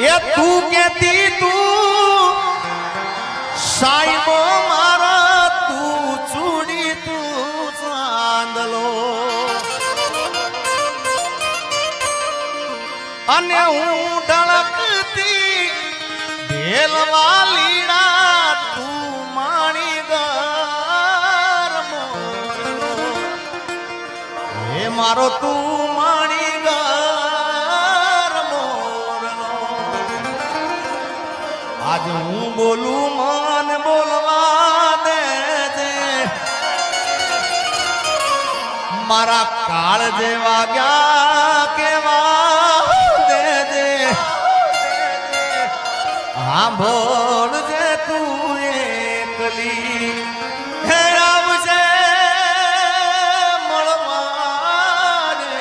ये तू कहती तू साईबो मारा तू चूड़ी तू चांदलो अने हूँ ढळकती ढेलवा लीड़ा तू माणी गरमो हे मारो तू माणी गरमो आज हूँ बोलू मन बोलवा दे मारा काल जेवा गया केवा हाँ बोल जे तू एकली हे आवजे मळवाने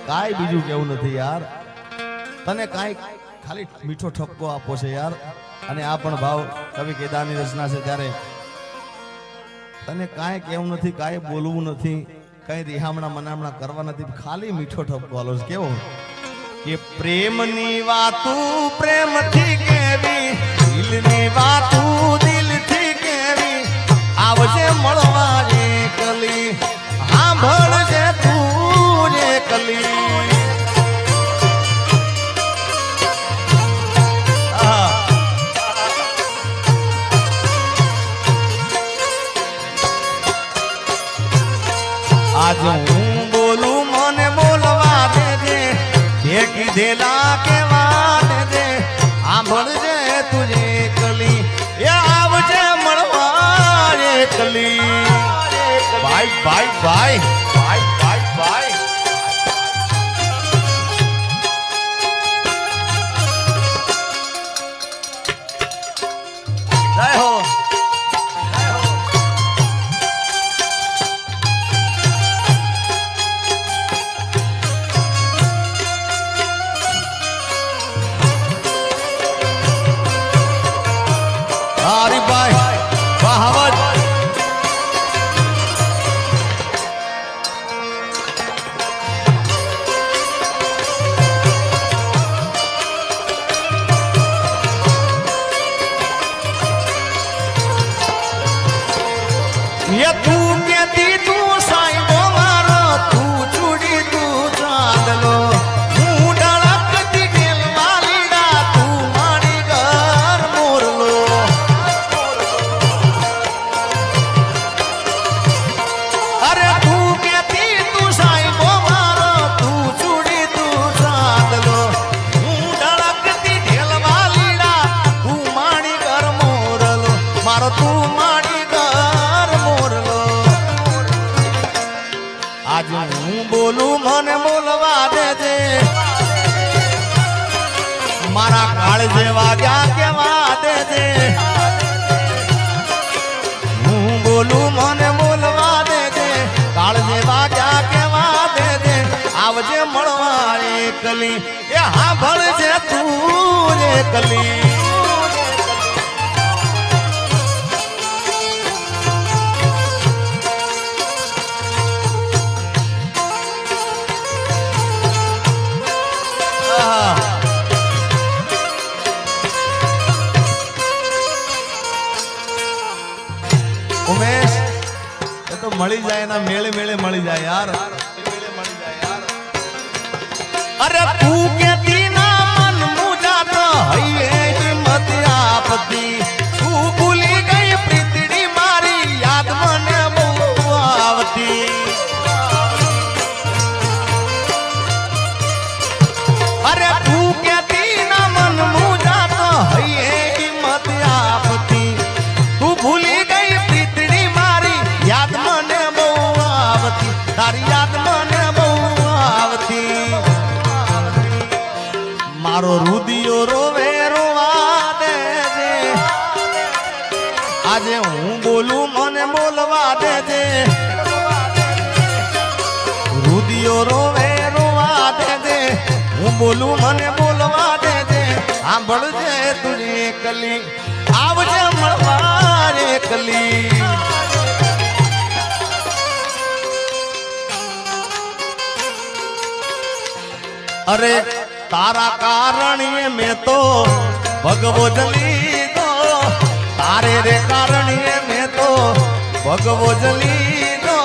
काई बीजू केवुं नथी यार तने काई खाली मीठो ठपको आपो छे यार अने आ पण भाव कवि केदाરની रचना છે ત્યારે तने काई केवुं नथी काई बोलवुं नथी काई रिहामणा मनामणा करवा नथी खाली मीठो ठपको आलो छे केवो के प्रेमनी वातू प्रेमथी केवी दिलनी वातू दिलथी केवी आवजे मळवा एकली सांभळजे तू एकली आज हूँ बोलू मने बोलवा दे ये कीधेला केवा दे सांभळजे तुझे कली ये आवजे मळवा एकली bye bye bye bye bye bye जय हो हरी भाई बहावत ये तू कहती तू साईबो मारो तू चूड़ी तू चांदलो हूँ ढळकती ढेलवा लीड़ा तू माणी घर मोरलो अरे तू कहती तू साईबो मारो तू चूड़ी तू चांदलो हूँ ढळकती ढेलवा लीड़ा तू माणी घर मोरलो मारो तू माणी घर मोरलो आज हूँ बोलू मने बोलवा दे मारा काल जेवा गया केवा दे हूँ बोलू मने बोलवा दे काल जेवा गया केवा दे आवजे मळवा एकली ये सांभळजे तू एकली उमेश ये तो मળી जाए ना मेले मेले मળી जाए यार अरे तू कहती ना मन मुझा तो है हिम्मत आपती तू भूली गई प्रीतड़ी मारी याद मने बहु आवती अरे तू कहती ना मन मुझा तो है हिम्मत आपती तू भूली गई प्रीतड़ी मारी याद मने बहु आवती तारी याद मने बहु आवती मारो रुदियो रोवे रोवा दे આજે હું બોલું મને બોલવા દેજે રુદિયો રોવે રોવા દેજે હું બોલું મને બોલવા દેજે સાંભળજે તુજે કલી આવજે મળવા રે કલી अरे तारा कारण ये मैं तो भगवो जली दो तारे रे कारण ये मैं तो भगवो जली दो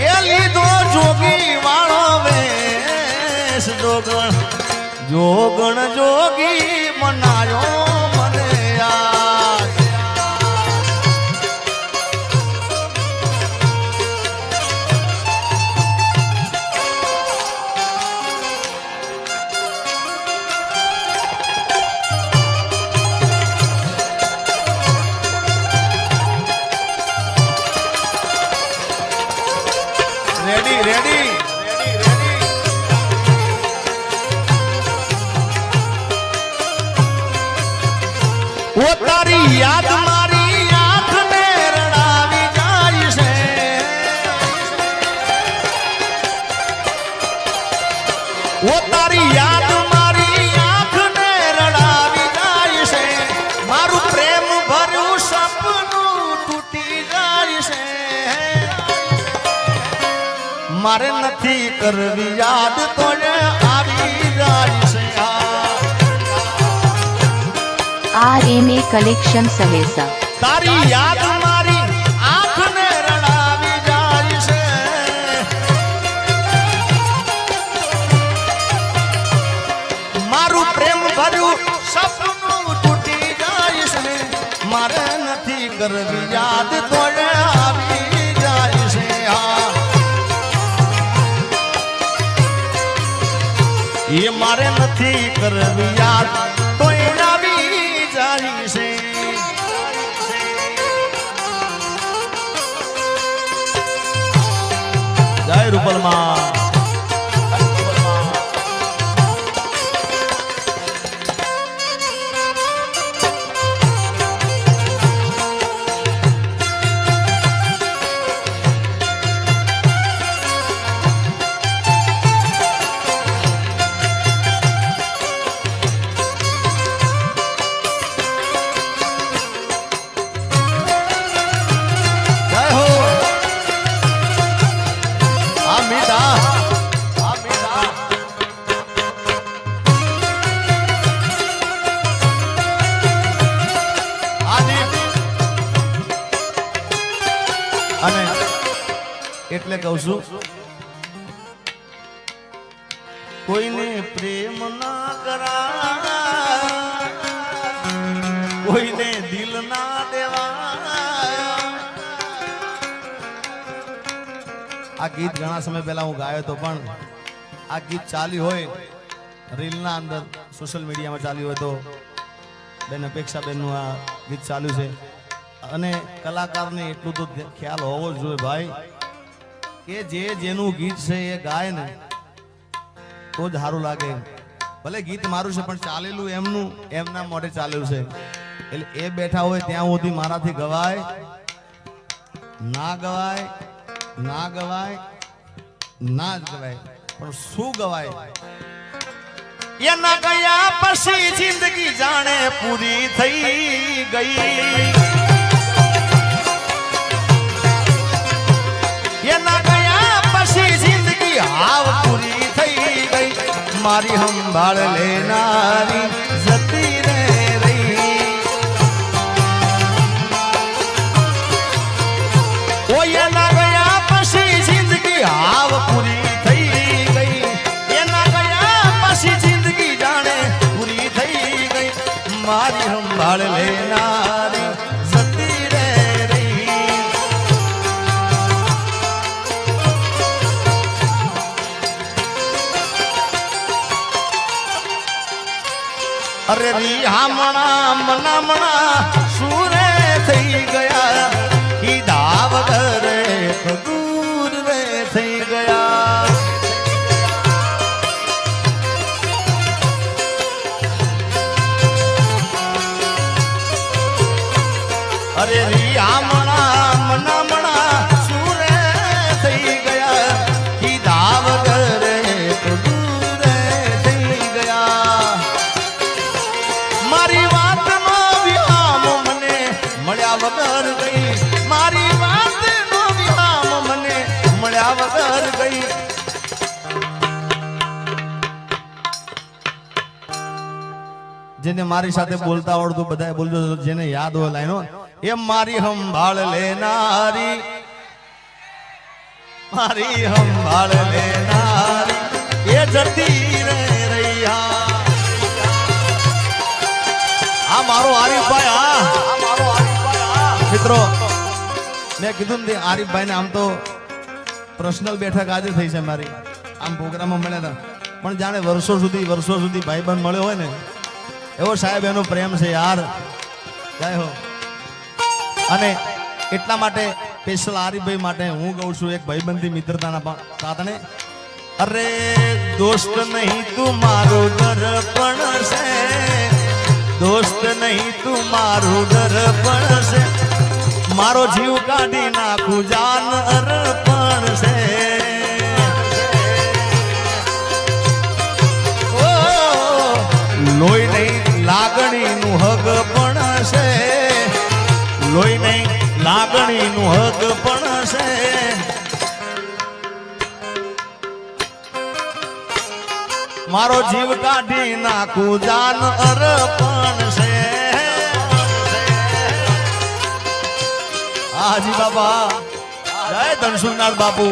ये लीधो जोगी वालो वेश जोगण जोगी मनायो मने याद रेडी रेडी वो तारी याद मारी आंख ने रड़ावी जाय से वो तारी याद मारी आंख ने रड़ावी जाय से मारू प्रेम भरू सपनू टूटी जाय से मारे नथी करवी याद तो आवी जाय से RMA कलेक्शन सहेसा तारी याद मारी आंख ने रड़ावी जाय से मारू प्रेम भरू सपनू टूटी जाय से मारे नथी करवी याद तो आवी जाय से ये मारे नथी करवी याद तो आवी जाय से जय रूपल मां એટલે કહું છું કોઈને પ્રેમ ના કરા કોઈને દિલ ના દેવા આ ગીત ઘણા સમય પહેલા હું ગાયો તો પણ આ ગીત ચાલ્યું હોય રીલ ના અંદર સોશિયલ મીડિયામાં ચાલ્યું હોય તો બેન અપેક્ષા બેનનું આ ગીત ચાલ્યું છે અને કલાકારને એટલું તો ખ્યાલ હોવો જ જોઈએ ભાઈ કે જે જેનું ગીત છે એ ગાય ને તો જ સારું લાગે ભલે ગીત મારું છે પણ ચાલેલું એમનું એમના મોઢે ચાલેલું છે એટલે એ બેઠા હોય ત્યાં સુધી મારાથી ગવાય ના ગવાય ના ગવાય ના જ ગવાય પણ શું ગવાય એના ગયા પછી જિંદગી જાણે પૂરી થઈ ગઈ એના ગયા પછી જિંદગી હાવ પૂરી થઈ ગઈ મારી સંભાળ લેનારી જતી રે રહી ઓ એના ગયા પછી જિંદગી હાવ પૂરી થઈ ગઈ એના ગયા પછી જિંદગી જાણે પૂરી થઈ ગઈ મારી સંભાળ લેનારી જતી રે રહી અરે રિહામણા મનામણા સુરે થઈ ગયા કીધા વગર દૂર રે થઈ ગયા અરે રિહામણા મનામણા સુરે થઈ ગયા કીધા વગર દૂર રે થઈ ગયા મારી વાત નો વિરામ જેને મારી સાથે બોલતા આવડતું બધાએ બોલજો, જેને યાદ હોય લાઈનો. એ મારી સંભાળ લેનારી, મારી સંભાળ લેનારી એ જતી રે રૈયા. આ મારો આરીફભાઈ. મિત્રો મેં કીધું ને આરીફભાઈ ને આમ તો પર્સનલ બેઠક આજે થઈ છે મારી, આમ પ્રોગ્રામમાં મળ્યા હતા, પણ જાણે વર્ષો સુધી ભાઈબંધ મળ્યો હોય ને એવો સાહેબ એનો પ્રેમ છે યાર. જય હો. અને એટલા માટે સ્પેશિયલ આરીફભાઈ માટે હું કહું છું એક ભાઈબંધી મિત્રતાના કારણે. અરે દોસ્ત નહીં તું મારું દર્પણ છે, દોસ્ત નહીં તું મારું દર્પણ છે, મારો જીવ કાઢી નાખું જાન અર્પણ છે. લોહી નહીં લાગણીનું હક પણ છે, લોહી નહીં લાગણીનું હક પણ છે. મારો જીવ કાઢી નાખું જાન અર્પણ છે. હાજી બાબા, જય ધનસુરનાથ બાપુ.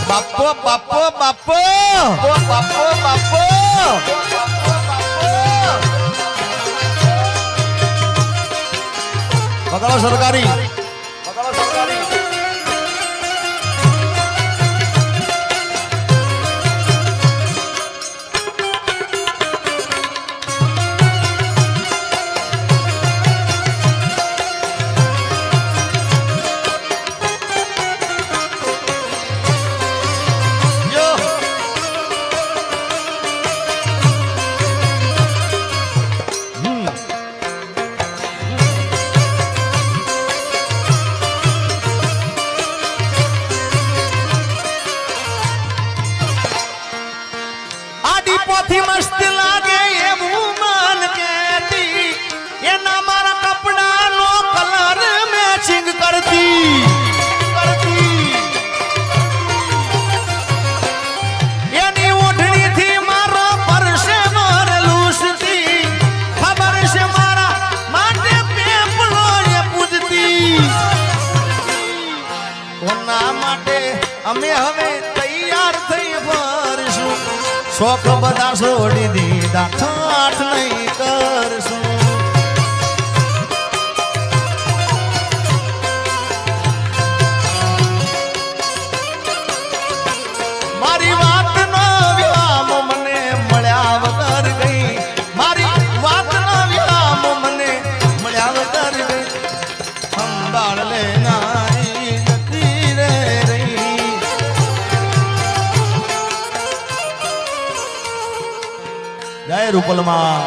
બાપો બાપો બાપો બાપો બાપો. પકડો સરકારી. પોથી મસ્ત લાગે એવું મન કેતી, એના મારા કપડાનો કલર મેચિંગ કરતી. એની ઓઢણીથી મારો પરસે મરલુસતી, ખબર છે મારા માટે પેપલો એ પૂજતી. કોના માટે અમે હવે તૈયાર થઈ ફરશું, શોખ બધા છોડી દીધા, ઠાઠ નહીં કરશું. મારી વાતનો વિરામ મને મળ્યા વગર ગઈ, મારી વાતનો વિરામ મને મળ્યા વગર ગઈ. સંભાળ લેનારી જતી રે રહી. જય રૂપલમાં.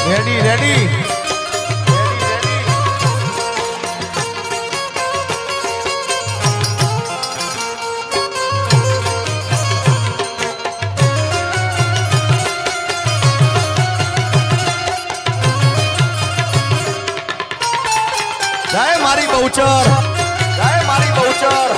Ready ready. જય મારી બહુચર, જય મારી બહુચર.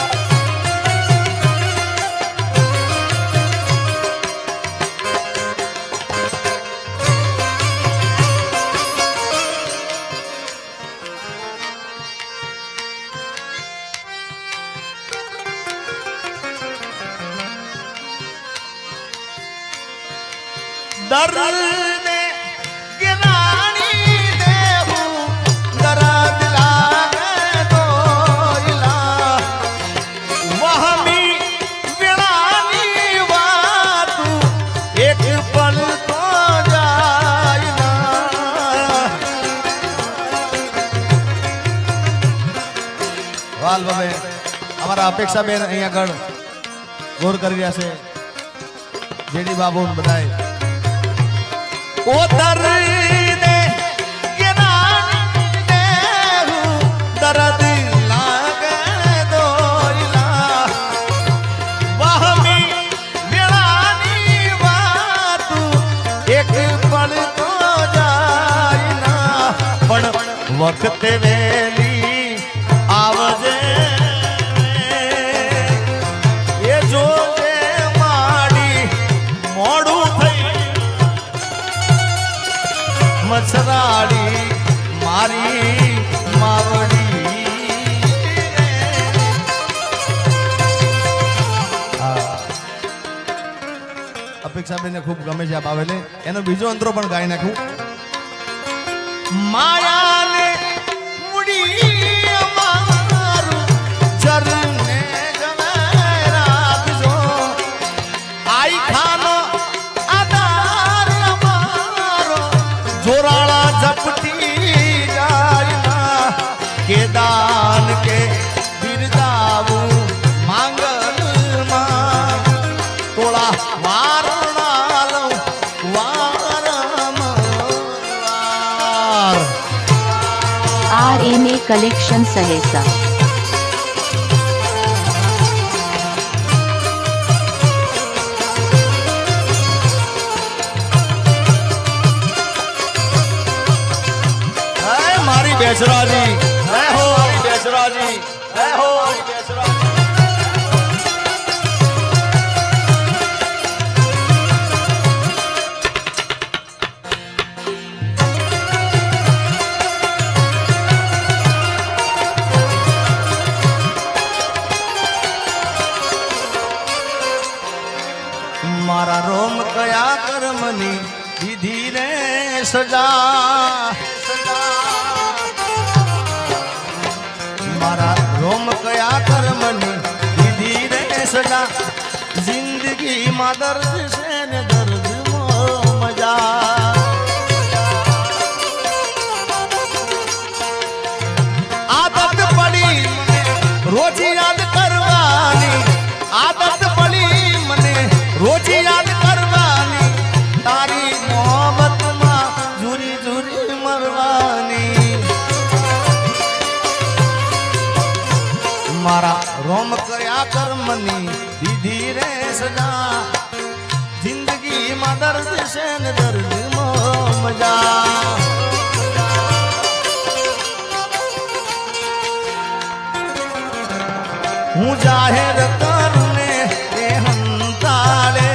દર્દ ગિરાણી દેવું દર્દ લાગે દોયલા, વહમી વેળાની વાતું એક પલ તો જાય ના. વાલ બાબે અમારા અપેક્ષા બેન અહીંયા આગળ ગોર કરી રહ્યા છે, જેડી બાબુ બધાય. ઓ દર્દ ગિરાણી दर्द लागे दोइला वहमी वेळानी वातू एक पल तो जाय ना पण वखत वेली आवजे ए जोजे माडी मोडू થઈ मछराड़ी मारी मावड़ी अपेक्षा बेने खूब गमे છે આ બાવેલે એનો બીજો અંતરો પણ ગાઈ નાખું માયા ને મુડી અમારું ચરને જવેરાત જો આઈ ખાનો આધાર અમારો જોરાળા झपटी जायना के दान के बिरदावू मांगल मा तोड़ा वारणालो वारमवार RMA कलेक्शन सहेसा बेसराजी जय हो हरी बेसराजी जय हो हरी बेसराजी मारा रोम कया कर्मनी विधि रे सजा मारा रोम कया कर्मनी विधि रे सजा जिंदगी में दर्द से न दर्द मो मजा आदत पड़ी मने रोज याद करवानी आदत पड़ी मने रोज याद करवानी तारी मोहब्बत में झूरी झूरी मरवानी मारा रोम कया कर्मनी विधि रे सजा जिंदगी में दर्द से न दर्द मो मजा हूँ जाहिर करूने ए हंताले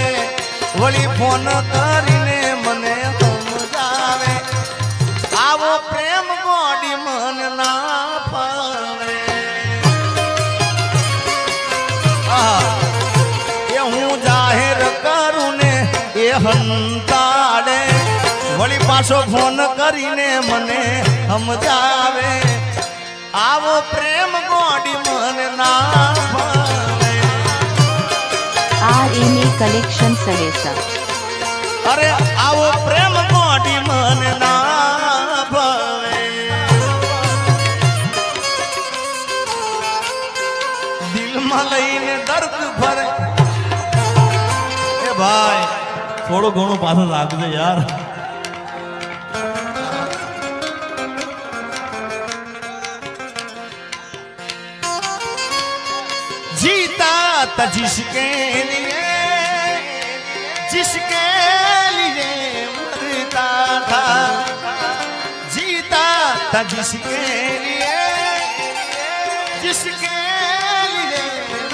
वली फोन करीने मने समझावे आवो प्रेम गोडी मन ना पावे ये हूँ जाहिर करूने ए हंताले वली पाछो फोन करीने मने समझावे आवो प्रेम गोडी मन ना पावे RMA कलेक्शन सहेसा अरे आवो प्रेम गोडी मन ना पावे दिल में लईने दर्द भरे ए भाई थोड़ो घणो पाछो लागजे यार जीता था जिसके लिए मरता था जीता था जिसके लिए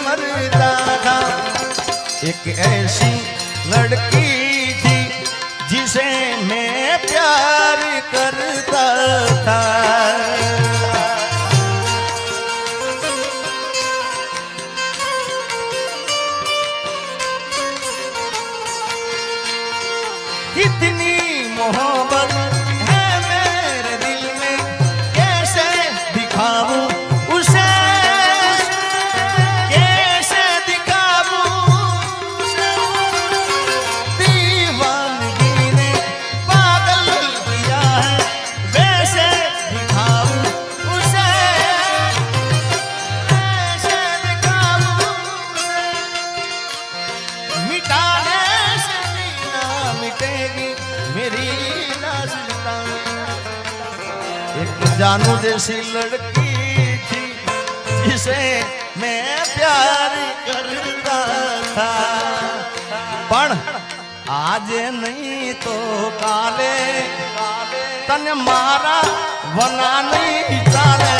मरता था एक ऐसी लड़की थी जिसे मैं प्यार करता था कितनी मोहब्बत है मेरे दिल में कैसे दिखाऊं उसे कैसे दिखाऊं उसे दीवानगी ने पागल किया है वैसे दिखाऊं उसे कैसे दिखाऊं उसे मिटाने से ना मिटेगी मेरी दास्तां एक जानू जैसी लड़की तुझसे मैं प्यार करता था पण आज नहीं तो काले तन मारा वना नहीं चाले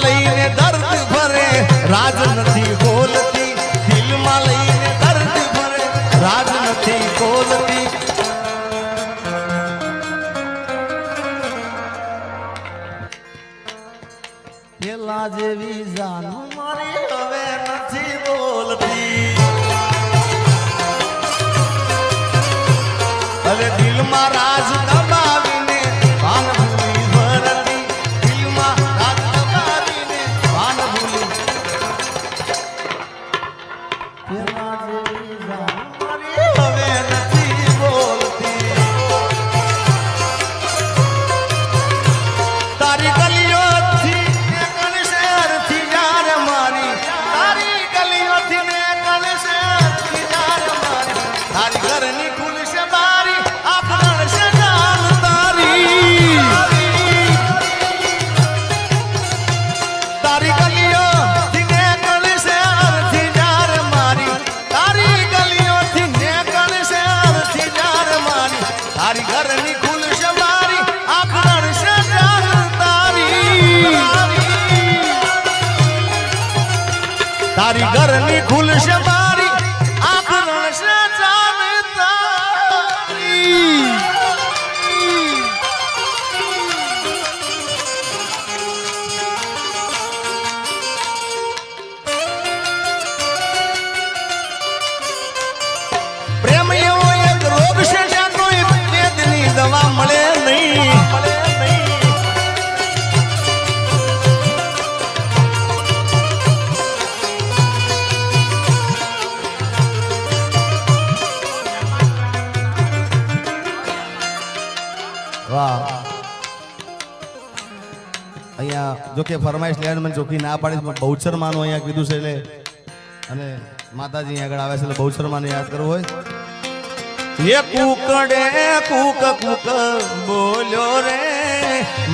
લઈને દર્દ ભરે રાજ નથી બોલતી દિલમાં લઈને દર્દ ભરે રાજ નથી બોલતી પેલા જેવી જાન મારી હવે નથી બોલતી હવે દિલમાં રાજ દબાવીને ભાન ભૂલી ભરતી દિલમાં રાજ દબાવીને ભાન ભૂલી પેલા જેવી જાન મારી હવે નથી બોલતી તારી ગલીઓથી ને કણ શહેરથી જાર મારી તારી ગલીઓથી ને કણ શહેરથી જાર મારી તારી ઘરની ખુલશે બારી આપણ છે જાન તારી તારી ગલીઓથી ને કણ શહેરથી જાર મારી તારી ગલીઓથી ને કણ શહેરથી જાર મારી તારી ઘરની ખુલશે બારી આપણ છે જાન તારી તારી ઘરની ખુલશે બારી આપણ છે જાન તારી પ્રેમ એવો એક રોગ છે જ્યાં કોઈ વેદની દવા મળે નહીં વાહ અહીંયા જો કે ફરમાઈશ લેવાનું મને ચોખ્ખી ના પાડીશ પણ બહુચર માનું અહીંયા કીધું છે એટલે અને માતાજી આગળ આવે છે એટલે બહુચર માને યાદ કરવું હોય ये कूकड़े कूक कूक बोलो रे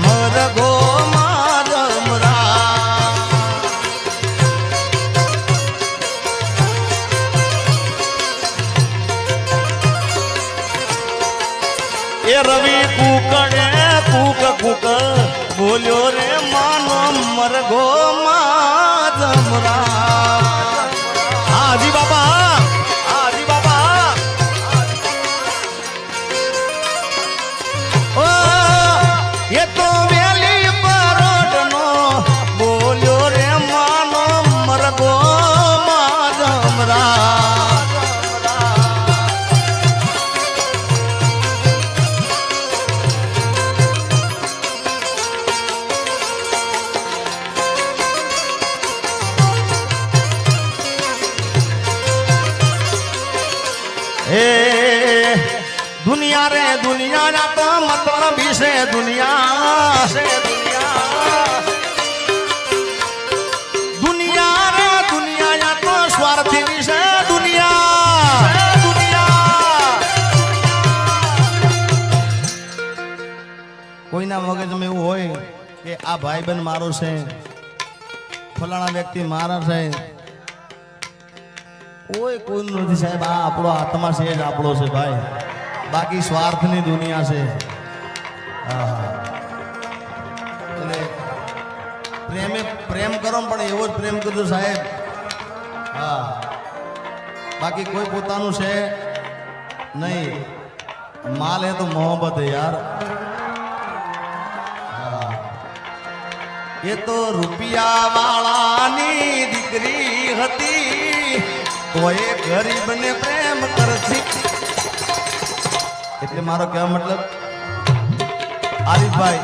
मरगो मारमरा ये रवि कूकड़े कूक कूक बोलो रे मानो मरगो मारमरा हाजी बाबा हाजी बाबा ये तो वेली परोडनो बोलो रे मानो मरगो माजमरा ए दुनिया रे दुनिया ना तो मतलब से दुनिया दुनिया रे दुनिया या तो स्वार्थी से दुनिया कोईना मगजમાં એવું હોય કે આ ભાઈ બહેન મારો છે ફલાણા વ્યક્તિ મારા છે કોઈ નથી સાહેબ આ આપણો આત્મા છે જ આપણો છે ભાઈ બાકી સ્વાર્થની દુનિયા છે એટલે પ્રેમ કરો પણ એવો જ પ્રેમ કરજો સાહેબ હા બાકી કોઈ પોતાનું છે નહીં માલ હે તો મોહબ્બત હે યાર ये तो रुपया वाळानी दीकरी हती तो ये गरीब ने प्रेम करती એટલે મારો કહેવા મતલબ આરીફભાઈ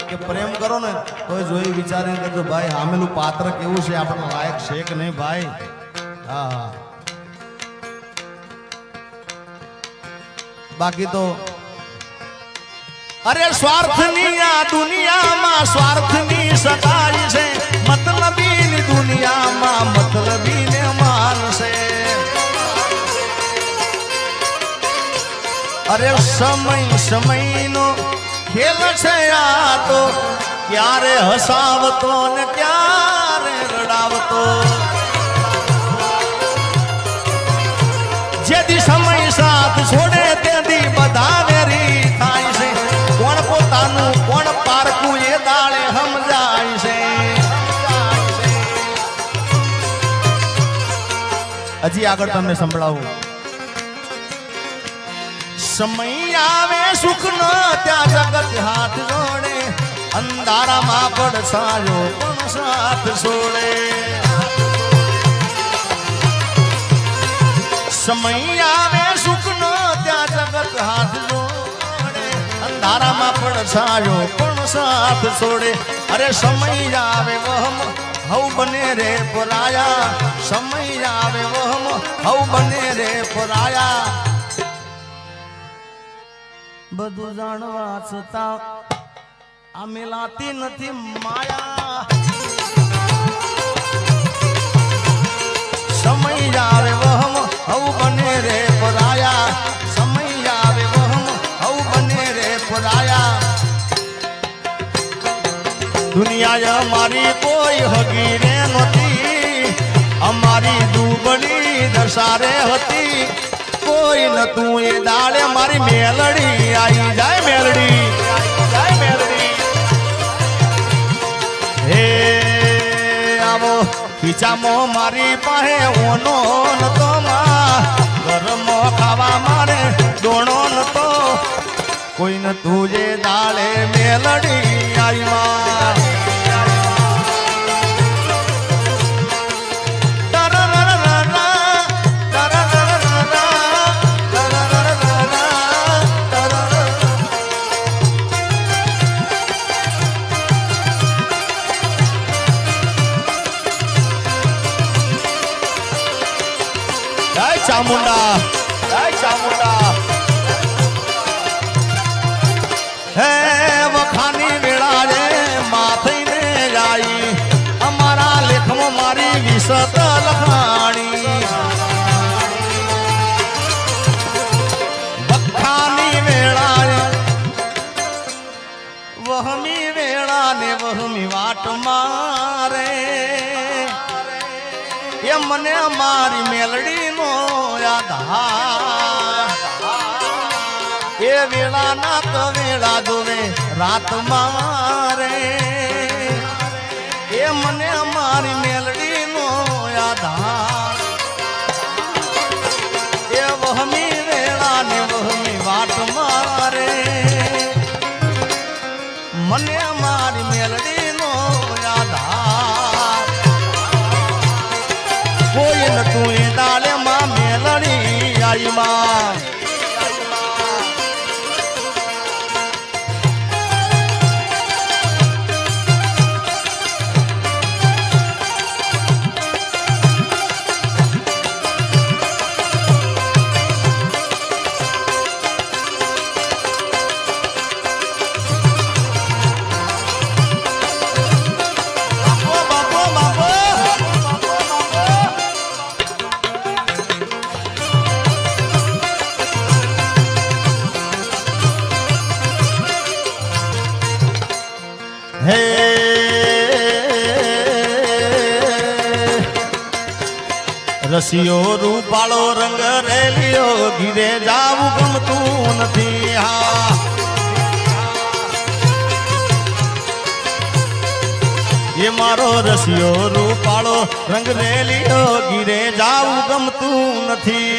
કે પ્રેમ કરો ને તો જોઈ વિચારીને કરજો ભાઈ સામેલું પાત્ર કેવું છે આપણને લાયક છે કે નહીં ભાઈ હા હા બાકી તો अरे स्वार्थनी आ दुनिया में स्वार्थनी सगाई है मतलब મતલબીની દુનિયામાં મતલબીને માનશે. અરે સમયનો ખેલ છે આ તો, ક્યારે હસાવતો ને ક્યારે રડાવતો. જેથી સમય સાથ છોડે તેથી બધા વેરી થાય છે. કોણ પોતાનું કોણ પારકું એ દાળે સમજાય છે. હજી આગળ તમને સંભળાવું. સમય આવે સુખ નો ત્યાં જગત હાથ જોડે, અંધારામાં પડછાયો પણ સાથ છોડે. સમય આવે સુખ નો ત્યાં જગત હાથ જોડે, અંધારામાં પડછાયો પણ સાથ છોડે. અરે સમય આવે વહમ હવ બને રે પરાયા, સમય આવે વહમ હવ બને રે પરાયા. બધું જાણવા છતાં આ મિલાતી નથી માયા. સમય આવે વહમ હવ બને રે પરાયા, સમય આવે વહમ હવ બને રે પરાયા. દુનિયા અમારી કોઈ હગી રે નહોતી, અમારી દુબળી દશારે હતી. કોઈ નતું એ દાડે મારી મેલડી આવી જાય. મેલડી જાય મેલડી. હે આવો ખીચામાં મારી પાસે ઓનો નતો, માં ઘરમાં ખાવા મારે દોણો નતો. કોઈ નતું જે દાડે મેલડી આવી માં. ચામુંડા જય ચામુંડા. હે વખાની વેળા રે માથઈને જાય, અમારા લેખમાં મારી વિસત લખાણી. વખાની વેળા રે વહમી વેળા ને વહમી વાટ મારે. એ મને મારી મેલડી નો યાદ. એ વેળા ના કવેળા જોવે રાત મારે. એ મને મારી મેલડી નો યાદ. એ વહમી વેળા ને વહમી વાટ મારે. મને મારી મેલડી નો યાદ. કોઈ નતું એ દાડે માં મેલડી આવી માં. હે રસિયો રૂપાળો રંગ રેલિયો, ઘીરે જાવું ગમતું નથી. હા એ મારો રસિયો રૂપાળો રંગ રેલિયો, ઘીરે જાવું ગમતું નથી.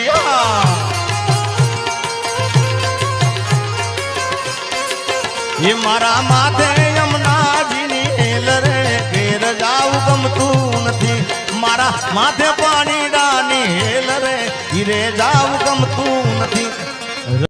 એ મારા માથે યમુનાજીની હેલ રે, ઘેર જાવું ગમતું નથી. મારા માથે પાણી ડાની હેલ રે, ઘીરે જાવું ગમતું નથી.